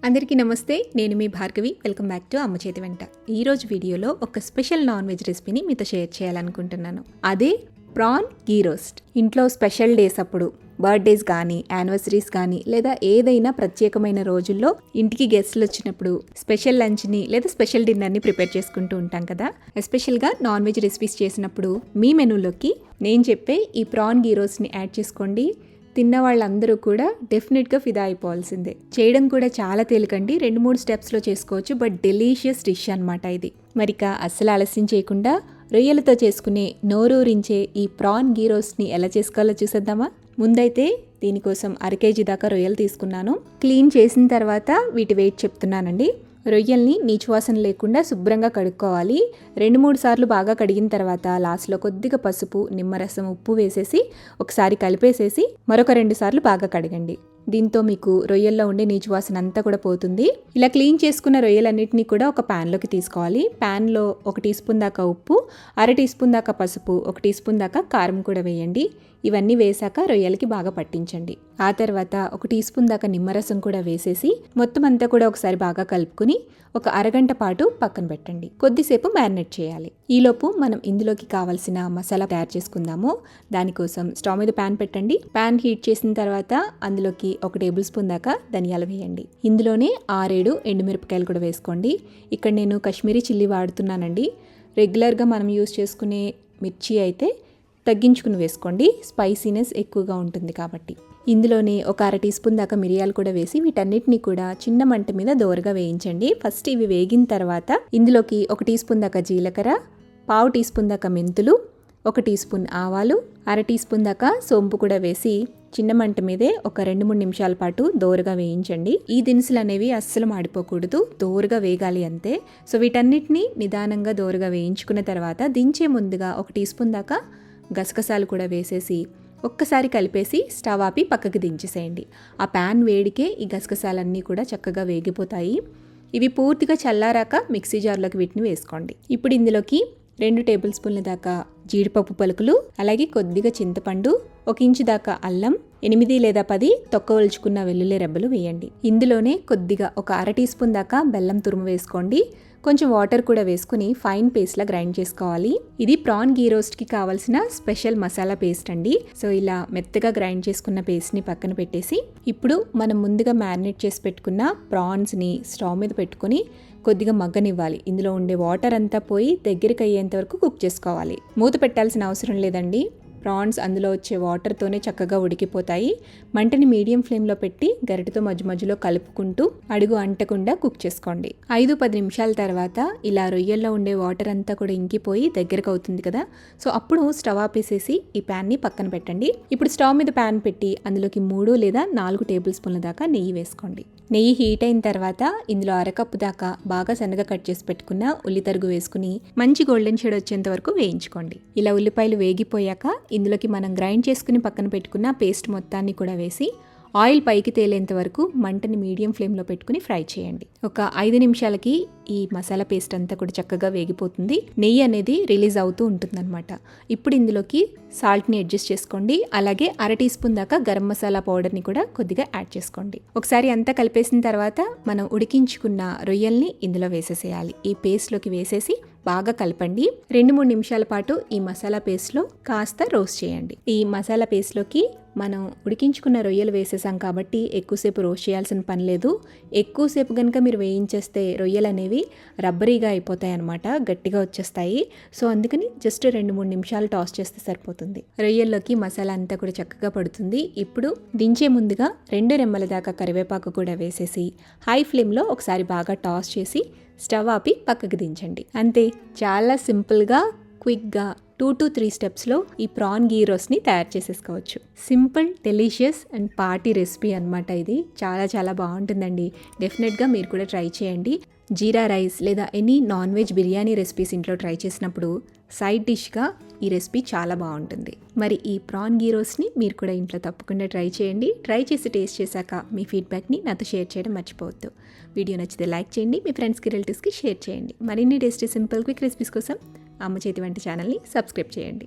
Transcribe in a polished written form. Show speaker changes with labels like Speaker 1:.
Speaker 1: అందరికీ నమస్తే. నేను మీ భార్గవి. వెల్కమ్ బ్యాక్ టు అమ్మ చేతి వెంట. ఈరోజు వీడియోలో ఒక స్పెషల్ నాన్ వెజ్ రెసిపీని మీతో షేర్ చేయాలనుకుంటున్నాను. అదే ప్రాన్ గీ రోస్ట్. ఇంట్లో స్పెషల్ డేస్ అప్పుడు, బర్త్డేస్ కానీ, యానివర్సరీస్ కానీ, లేదా ఏదైనా ప్రత్యేకమైన రోజుల్లో ఇంటికి గెస్ట్లు వచ్చినప్పుడు స్పెషల్ లంచ్ని లేదా స్పెషల్ డిన్నర్ని ప్రిపేర్ చేసుకుంటూ ఉంటాం కదా. ఎస్పెషల్గా నాన్ వెజ్ రెసిపీస్ చేసినప్పుడు మీ మెనూలోకి నేను చెప్పే ఈ ప్రాన్ గీ రోస్ట్ని యాడ్ చేసుకోండి. తిన్న వాళ్ళందరూ కూడా డెఫినెట్గా ఫిదా అయిపోవాల్సిందే. చేయడం కూడా చాలా తేలికండి. 2-3 స్టెప్స్లో చేసుకోవచ్చు. బట్ డెలీషియస్ డిష్ అనమాట ఇది. మరిక అస్సలు ఆలస్యం చేయకుండా రొయ్యలతో చేసుకునే నోరూరించే ఈ ప్రాన్ గీ రోస్ట్ని ఎలా చేసుకోవాలో చూసేద్దామా. ముందైతే దీనికోసం 1/2 kg దాకా రొయ్యలు తీసుకున్నాను. క్లీన్ చేసిన తర్వాత వీటి వెయిట్ చెప్తున్నానండి. రొయ్యల్ని నీచువాసన లేకుండా శుభ్రంగా కడుక్కోవాలి. 2-3 సార్లు బాగా కడిగిన తర్వాత లాస్ట్లో కొద్దిగా పసుపు, నిమ్మరసం, ఉప్పు వేసేసి ఒకసారి కలిపేసేసి మరొక 2 సార్లు బాగా కడగండి. దీంతో మీకు రొయ్యల్లో ఉండే నీచువాసన అంతా కూడా పోతుంది. ఇలా క్లీన్ చేసుకున్న రొయ్యలన్నింటినీ కూడా ఒక ప్యాన్లోకి తీసుకోవాలి. ప్యాన్లో 1 టీ స్పూన్ దాకా ఉప్పు, 1/2 టీ స్పూన్ దాకా పసుపు, 1 టీ స్పూన్ దాకా కారం కూడా వేయండి. ఇవన్నీ వేసాక రొయ్యలకి బాగా పట్టించండి. ఆ తర్వాత 1 టీ స్పూన్ దాకా నిమ్మరసం కూడా వేసేసి మొత్తం అంతా కూడా ఒకసారి బాగా కలుపుకుని ఒక అరగంట పాటు పక్కన పెట్టండి. కొద్దిసేపు మ్యారినేట్ చేయాలి. ఈలోపు మనం ఇందులోకి కావాల్సిన మసాలా తయారు చేసుకుందాము. దానికోసం స్టవ్ మీద ప్యాన్ పెట్టండి. ప్యాన్ హీట్ చేసిన తర్వాత అందులోకి 1 టేబుల్ స్పూన్ దాకా ధనియాలు వేయండి. ఇందులోనే 6-7 ఎండుమిరపకాయలు కూడా వేసుకోండి. ఇక్కడ నేను కాశ్మీరీ చిల్లీ వాడుతున్నానండి. రెగ్యులర్గా మనం యూజ్ చేసుకునే మిర్చి అయితే తగ్గించుకుని వేసుకోండి. స్పైసీనెస్ ఎక్కువగా ఉంటుంది కాబట్టి. ఇందులోనే ఒక 1/2 టీ స్పూన్ దాకా మిరియాలు కూడా వేసి వీటన్నిటిని కూడా చిన్న మంట మీద దోరగా వేయించండి. ఫస్ట్ ఇవి వేగిన తర్వాత ఇందులోకి 1 టీ స్పూన్ దాకా జీలకర్ర, 1/2 టీ స్పూన్ దాకా మెంతులు, 1 టీ స్పూన్ ఆవాలు, 1/2 టీ స్పూన్ దాకా సోంపు కూడా వేసి చిన్న మంట మీదే ఒక 2-3 నిమిషాల పాటు దోరగా వేయించండి. ఈ దినుసులు అనేవి అస్సలు మాడిపోకూడదు, దోరగా వేగాలి అంతే. సో వీటన్నిటిని నిదానంగా దోరగా వేయించుకున్న తర్వాత దించే ముందుగా 1 టీ స్పూన్ దాకా గసగసాలు కూడా వేసేసి ఒక్కసారి కలిపేసి స్టవ్ ఆపి పక్కకి దించేసేయండి. ఆ ప్యాన్ వేడికే ఈ గసగసాలన్నీ కూడా చక్కగా వేగిపోతాయి. ఇవి పూర్తిగా చల్లారాక మిక్సీ జార్లోకి వీటిని వేసుకోండి. ఇప్పుడు ఇందులోకి 2 టేబుల్ స్పూన్ల దాకా జీడిపప్పు పలుకులు, అలాగే కొద్దిగా చింతపండు, 1 ఇంచు దాకా అల్లం, 8 లేదా 10 తొక్క ఒలుచుకున్న వెల్లుల్లి రెబ్బలు వేయండి. ఇందులోనే కొద్దిగా ఒక 1/2 టీ స్పూన్ దాకా బెల్లం తురుము వేసుకోండి. కొంచెం వాటర్ కూడా వేసుకుని ఫైన్ పేస్ట్లా గ్రైండ్ చేసుకోవాలి. ఇది ప్రాన్ గీ రోస్ట్కి కావాల్సిన స్పెషల్ మసాలా పేస్ట్ అండి. సో ఇలా మెత్తగా గ్రైండ్ చేసుకున్న పేస్ట్ని పక్కన పెట్టేసి ఇప్పుడు మనం ముందుగా మ్యారినేట్ చేసి పెట్టుకున్న ప్రాన్స్ని స్టవ్ మీద పెట్టుకుని కొద్దిగా మగ్గనివ్వాలి. ఇందులో ఉండే వాటర్ అంతా పోయి దగ్గరికి అయ్యేంత వరకు కుక్ చేసుకోవాలి. మూత పెట్టాల్సిన అవసరం లేదండి. ప్రాన్స్ అందులో వచ్చే వాటర్తోనే చక్కగా ఉడికిపోతాయి. మంటని మీడియం ఫ్లేమ్లో పెట్టి గరిటెతో మధ్య మధ్యలో కలుపుకుంటూ అడుగు అంటకుండా కుక్ చేసుకోండి. 5-10 నిమిషాల తర్వాత ఇలా రొయ్యల్లో ఉండే వాటర్ అంతా కూడా ఇంకిపోయి దగ్గరకు అవుతుంది కదా. సో అప్పుడు స్టవ్ ఆపేసేసి ఈ ప్యాన్ని పక్కన పెట్టండి. ఇప్పుడు స్టవ్ మీద ప్యాన్ పెట్టి అందులోకి 3 లేదా 4 టేబుల్ స్పూన్ల దాకా నెయ్యి వేసుకోండి. నెయ్యి హీట్ అయిన తర్వాత ఇందులో 1/2 కప్పు దాకా బాగా సన్నగా కట్ చేసి పెట్టుకున్న ఉల్లి తరుగు వేసుకుని మంచి గోల్డెన్ షేడ్ వచ్చేంత వరకు వేయించుకోండి. ఇలా ఉల్లిపాయలు వేగిపోయాక ఇందులోకి మనం గ్రైండ్ చేసుకుని పక్కన పెట్టుకున్న పేస్ట్ మొత్తాన్ని కూడా వేసి ఆయిల్ పైకి తేలేంత వరకు మంటని మీడియం ఫ్లేమ్లో పెట్టుకుని ఫ్రై చేయండి. ఒక 5 నిమిషాలకి ఈ మసాలా పేస్ట్ అంతా కూడా చక్కగా వేగిపోతుంది. నెయ్యి అనేది రిలీజ్ అవుతూ ఉంటుందన్నమాట. ఇప్పుడు ఇందులోకి సాల్ట్ని అడ్జస్ట్ చేసుకోండి. అలాగే 1/2 టీ స్పూన్ దాకా గరం మసాలా పౌడర్ని కూడా కొద్దిగా యాడ్ చేసుకోండి. ఒకసారి అంతా కలిపేసిన తర్వాత మనం ఉడికించుకున్న రొయ్యల్ని ఇందులో వేసేసేయాలి. ఈ పేస్ట్లోకి వేసేసి బాగా కలపండి. 2-3 నిమిషాల పాటు ఈ మసాలా పేస్ట్లో కాస్త రోస్ట్ చేయండి. ఈ మసాలా పేస్ట్లోకి మనం ఉడికించుకున్న రొయ్యలు వేసేసాం కాబట్టి ఎక్కువసేపు రోస్ట్ చేయాల్సిన పని లేదు. ఎక్కువసేపు కనుక మీరు వేయించేస్తే రొయ్యలు అనేవి రబ్బరీగా అయిపోతాయి అన్నమాట, గట్టిగా వచ్చేస్తాయి. సో అందుకని జస్ట్ 2-3 నిమిషాలు టాస్ చేస్తే సరిపోతుంది. రొయ్యల్లోకి మసాలా అంతా కూడా చక్కగా పడుతుంది. ఇప్పుడు దించే ముందుగా 2 రెమ్మల దాకా కరివేపాకు కూడా వేసేసి హై ఫ్లేమ్లో ఒకసారి బాగా టాస్ చేసి స్టవ్ ఆపి పక్కకి దించండి. అంతే, చాలా సింపుల్గా క్విక్గా 2-3 స్టెప్స్లో ఈ ప్రాన్ గీ రోస్ట్ని తయారు చేసేసుకోవచ్చు. Simple, delicious and party recipe అనమాట ఇది. చాలా చాలా బాగుంటుందండి. డెఫినెట్గా మీరు కూడా ట్రై చేయండి. జీరా రైస్ లేదా any non veg biryani recipes ఇంట్లో ట్రై చేసినప్పుడు సైడ్ డిష్గా ఈ రెసిపీ చాలా బాగుంటుంది. మరి ఈ ప్రాన్ గీ రోస్ట్ని మీరు కూడా ఇంట్లో తప్పకుండా ట్రై చేయండి. ట్రై చేసి టేస్ట్ చేశాక మీ ఫీడ్బ్యాక్ని నాతో షేర్ చేయడం మర్చిపోవద్దు. వీడియో నచ్చితే లైక్ చేయండి, మీ ఫ్రెండ్స్కి, రిలేటివ్స్కి షేర్ చేయండి. మరిన్ని టేస్టీ, సింపుల్, క్విక్ రెసిపీస్ కోసం అమ్మ చేతి వంట ఛానల్ని సబ్స్క్రైబ్ చేయండి.